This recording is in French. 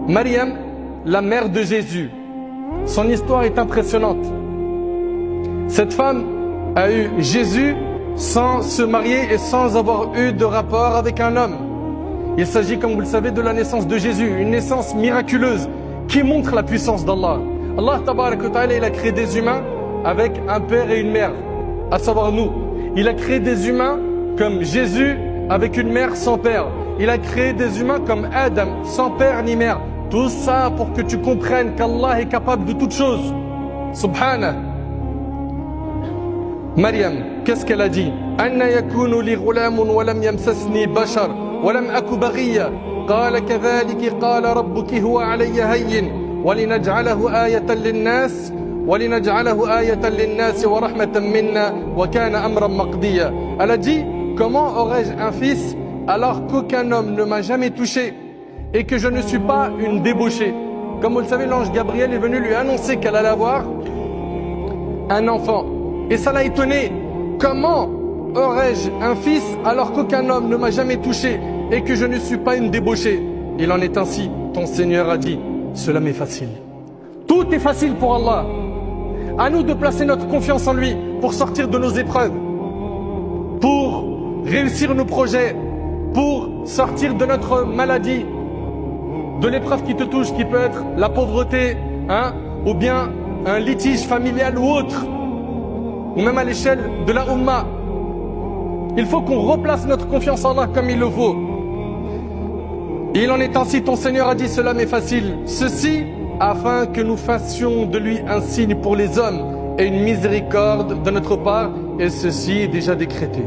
Maryam, la mère de Jésus, son histoire est impressionnante. Cette femme a eu Jésus sans se marier et sans avoir eu de rapport avec un homme. Il s'agit, comme vous le savez, de la naissance de Jésus, une naissance miraculeuse qui montre la puissance d'Allah. Allah tabarak wa ta'ala, il a créé des humains avec un père et une mère, à savoir nous. Il a créé des humains comme Jésus avec une mère sans père. Il a créé des humains comme Adam, sans père ni mère. Tout ça pour que tu comprennes qu'Allah est capable de toutes choses. Subhanah. Maryam, qu'est-ce qu'elle a dit? Anna yakunu li ghulamun wa lam yamsasni bashar wa lam aku baghiya. Qala kadhalika qala rabbuki huwa alayya hayyin wa linaj'alahu ayatan lin-nas wa linaj'alahu ayatan lin-nas wa rahmatan minna wa kana amran maqdiya. Elle a dit, comment aurais-je un fils alors qu'aucun homme ne m'a jamais touché et que je ne suis pas une débauchée? Comme vous le savez, l'ange Gabriel est venu lui annoncer qu'elle allait avoir un enfant. Et ça l'a étonné. Comment aurais-je un fils alors qu'aucun homme ne m'a jamais touché et que je ne suis pas une débauchée? Il en est ainsi. Ton Seigneur a dit, cela m'est facile. Tout est facile pour Allah. À nous de placer notre confiance en lui pour sortir de nos épreuves, pour réussir nos projets, pour sortir de notre maladie, de l'épreuve qui te touche, qui peut être la pauvreté, ou bien un litige familial ou autre, ou même à l'échelle de la Ummah. Il faut qu'on replace notre confiance en Allah comme il le faut. Et il en est ainsi, ton Seigneur a dit, cela m'est facile. Ceci afin que nous fassions de lui un signe pour les hommes et une miséricorde de notre part, et ceci est déjà décrété.